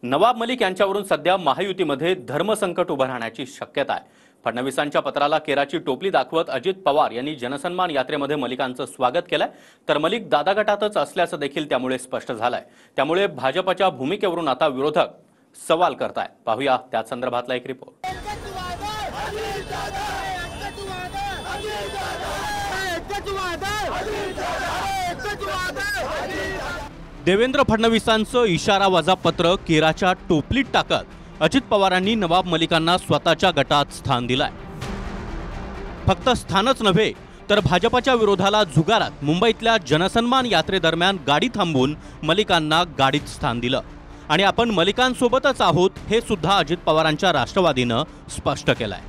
नवाब मलिक यांच्यावरून सध्या महायुतीमध्ये धर्मसंकट उभं राहण्याची शक्यता आहे। फडणवीसांच्या पत्राला केराची टोपली दाखवत अजित पवार यांनी जनसन्मान यात्रेमध्ये मलिकांचं स्वागत केलंय, तर मलिक दादा गटातच असल्याचं देखील त्यामुळे स्पष्ट झालंय। त्यामुळे भाजपच्या भूमिकेवरून आता विरोधक सवाल करतायत। पाहूया त्या संदर्भातला एक रिपोर्ट। देवेंद्र फडणवीसांचं इशारा वजा पत्र केराच्या टोपलीत टाकत अजित पवारांनी नवाब मलिकांना स्वतःच्या गटात स्थान दिलंय। फक्त स्थानच नव्हे तर भाजपच्या विरोधाला झुगारत मुंबईतल्या जनसन्मान यात्रेदरम्यान गाडी थांबवून मलिकांना गाडीत स्थान दिलं आणि आपण मलिकांसोबतच आहोत हे सुद्धा अजित पवारांच्या राष्ट्रवादीनं स्पष्ट केलंय।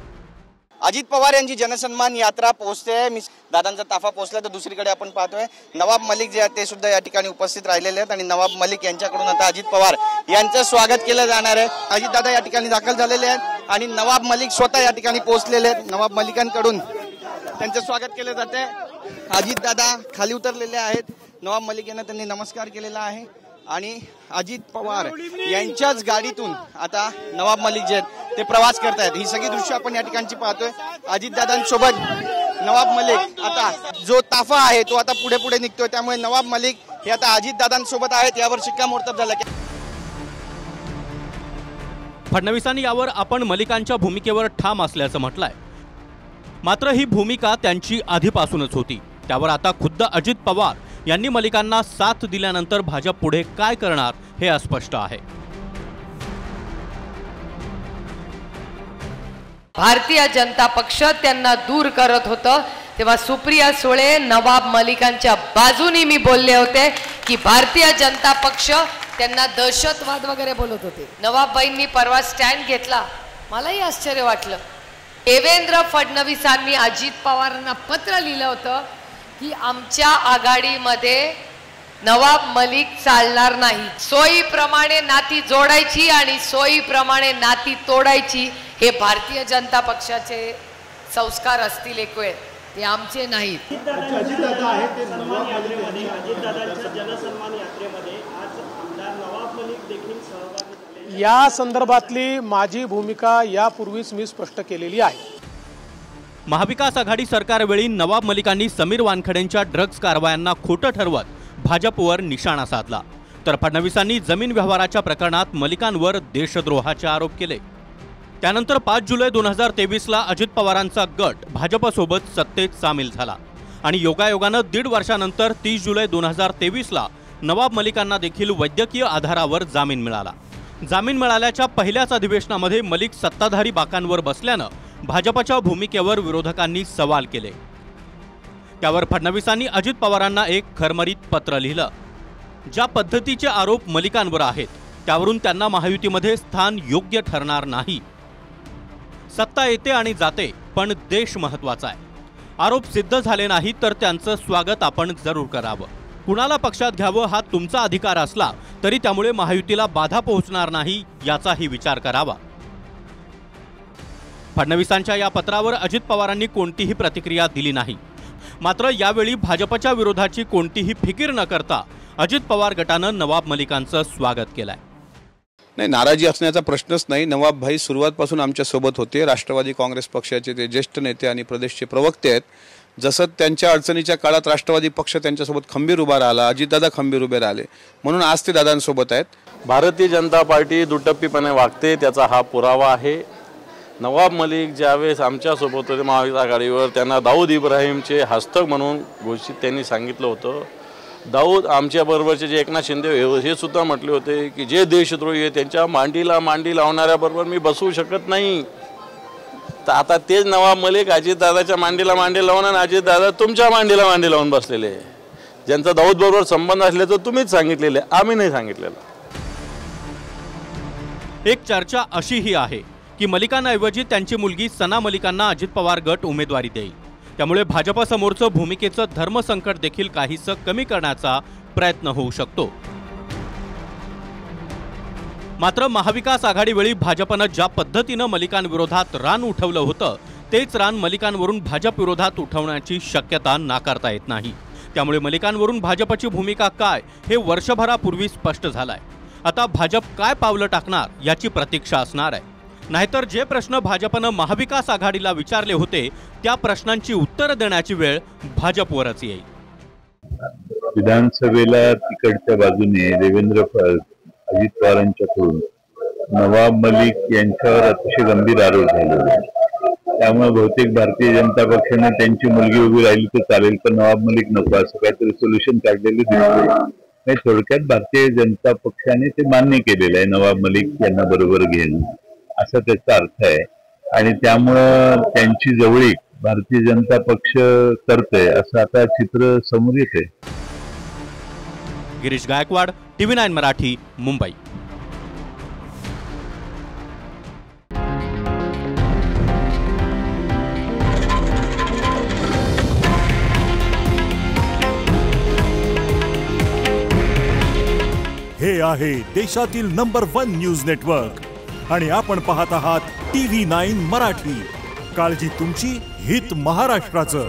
अजित पवार यांची जनसन्मान यात्रा पोहोचते, दादांचा ताफा पोहोचला, तर दुसरीकडे आपण पाहतोय नवाब मलिक जे आहेत ते सुद्धा या ठिकाणी उपस्थित राहिलेले आहेत आणि नवाब मलिक यांच्याकडून आता अजित पवार यांचं स्वागत केलं जाणार आहे। अजित दादा या ठिकाणी दाखल झालेले आहेत आणि नवाब मलिक स्वतः या ठिकाणी पोहोचलेले आहेत। नवाब मलिकांकडून त्यांचं स्वागत केलं जाते। अजित दादा खाली उतरलेले आहेत, नवाब मलिक यांना त्यांनी नमस्कार केलेला आहे आणि अजित पवार यांच्याच गाडीतून आता नवाब मलिक जे आहेत ते प्रवास करतायत। ही सगळी दृश्य आपण या ठिकाणची पाहतोय। अजितदादांसोबत नवाब मलिक, आता जो ताफा आहे तो आता पुढे पुढे निघतोय, त्यामुळे नवाब मलिक हे आता अजितदादांसोबत आहेत यावर शिक्कामोर्तब झालं। फडणवीसांनी यावर आपण मलिकांच्या भूमिकेवर ठाम असल्याचं म्हटलंय, मात्र ही भूमिका त्यांची आधीपासूनच होती। त्यावर आता खुद्द अजित पवार यांनी मलिकांना साथ दिल्यानंतर भाजप पुढे काय करणार हे अस्पष्ट आहे। भारतीय जनता पक्ष त्यांना दूर करत होतं तेव्हा सुप्रिया सुळे नवाब मलिकांच्या बाजूनी मी बोलले होते की भारतीय जनता पक्ष त्यांना दहशतवाद वगैरे बोलत होते। नवाबबाईंनी परवा स्टँड घेतला, मलाही आश्चर्य वाटलं। देवेंद्र फडणवीसांनी अजित पवारांना पत्र लिहिलं होतं की आमच्या आघाडीमध्ये नवाब मलिक चालणार नाही, सोयीप्रमाणे नाती जोडायची आणि सोयीप्रमाणे नाती तोडायची हे भारतीय जनता पक्षाचे संस्कार असतील, एक वेळ ते आमचे नाहीत। या संदर्भातली माझी भूमिका यापूर्वीच मी स्पष्ट केलेली आहे। महाविकास आघाडी सरकारवेळी नवाब मलिकांनी समीर वानखडेंच्या ड्रग्ज कारवायांना खोटं ठरवत भाजपवर निशाणा साधला, तर फडणवीसांनी जमीन व्यवहाराच्या प्रकरणात मलिकांवर देशद्रोहाचे आरोप केले। त्यानंतर 5 जुलै 2023ला अजित पवारांचा गट भाजपसोबत सत्तेत सामील झाला आणि योगायोगानं 1.5 वर्षानंतर 30 जुलै 2023ला नवाब मलिकांना देखील वैद्यकीय आधारावर जामीन मिळाला। जामीन मिळाल्याच्या पहिल्याच अधिवेशनामध्ये मलिक सत्ताधारी बाकांवर बसल्यानं भाजपच्या भूमिकेवर विरोधकांनी सवाल केले। त्यावर फडणवीसांनी अजित पवारांना एक खरमरीत पत्र लिहिलं। ज्या पद्धतीचे आरोप मलिकांवर आहेत त्यावरून त्यांना महायुतीमध्ये स्थान योग्य ठरणार नाही। सत्ता येते आणि जाते, पण देश महत्त्वाचा आहे। आरोप सिद्ध झाले नाही तर त्यांचं स्वागत आपण जरूर करावं। कुणाला पक्षात घ्यावं हा तुमचा अधिकार असला तरी त्यामुळे महायुतीला बाधा पोहोचणार नाही याचाही विचार करावा। फडणवीसांच्या या पत्रावर अजित पवारांनी कोणतीही प्रतिक्रिया दिली नाही, मात्र यावेळी भाजपच्या विरोधाची कोणतीही फिकीर न करता अजित पवार गटानं नवाब मलिकांचं स्वागत केलंय। नाही, नाराजी असण्याचा प्रश्नच नाही। नवाब भाई सुरुवातपासून आमच्या सोबत होते। राष्ट्रवादी काँग्रेस पक्षाचे ते ज्येष्ठ नेते आणि प्रदेशचे प्रवक्ते आहेत। जसं त्यांच्या अडचणीच्या काळात राष्ट्रवादी पक्ष त्यांच्यासोबत खंबीर उभा राहिला, अजितदादा खंबीर उभे राहिले, म्हणून आज ते दादांसोबत आहेत। भारतीय जनता पार्टी दुटप्पीपणे वागते त्याचा हा पुरावा आहे। नवाब मलिक ज्यावेळेस आमच्यासोबत होते महाविकास आघाडीवर, त्यांना दाऊद इब्राहिमचे हस्तक म्हणून घोषित त्यांनी सांगितलं होतं। दाऊद आमच्याबरोबरचे जे एकनाथ शिंदे हे सुद्धा म्हटले होते की जे देशद्रोही आहे त्यांच्या मांडीला मांडी लावणाऱ्याबरोबर मी बसवू शकत नाही। तर आता तेच नवाब मलिक अजितदादाच्या मांडीला मांडी लावून आणि अजितदादा तुमच्या मांडीला मांडी लावून बसलेले, ज्यांचा दाऊद बरोबर संबंध असल्याचं तुम्हीच सांगितलेले, आम्ही नाही सांगितलेलं। एक चर्चा अशीही आहे की मलिकांऐवजी त्यांची मुलगी सना मलिकांना अजित पवार गट उमेदवारी देईल, त्यामुळे भाजपसमोरचं भूमिकेचं धर्मसंकट देखील काहीसं कमी करण्याचा प्रयत्न होऊ शकतो। मात्र महाविकास आघाडीवेळी भाजपनं ज्या पद्धतीनं मलिकांविरोधात रान उठवलं होतं तेच रान मलिकांवरून भाजप विरोधात उठवण्याची शक्यता नाकारता येत नाही। त्यामुळे मलिकांवरून भाजपची भूमिका काय हे वर्षभरापूर्वी स्पष्ट झालंय। आता भाजप काय पावलं टाकणार याची प्रतीक्षा असणार आहे. नाहीतर जे प्रश्न भाजपनं महाविकास आघाडीला विचारले होते त्या प्रश्नांची उत्तरं देण्याची वेळ भाजपवरच येईल. विधानसभेला तिकडच्या बाजूने देवेंद्र अजित पवारांच्याकडून नवाब मलिक यांच्यावर अतिशय गंभीर आरोप झाले. त्यामुळे बहुतेक भारतीय जनता पक्षाने त्यांची मुलगी उभी राहिली तर चालेल, पण नवाब मलिक नको असं काहीतरी सोल्युशन काढलेले दिसते. थोडक्यात भारतीय जनता पक्षाने ते मान्य केलेलं आहे, नवाब मलिक यांना बरोबर घेणं असा त्याचा अर्थ आहे. आणि त्यामुळं त्यांची जवळीक भारतीय जनता पक्ष करते असं आता चित्र समोर येते. गिरीश गायकवाड, TV9 मराठी, मुंबई. हे आहे देशातील नंबर 1 न्यूज नेटवर्क आणि आपण पाहत आहात TV9 मराठी. काळजी तुमची, हित महाराष्ट्राचं.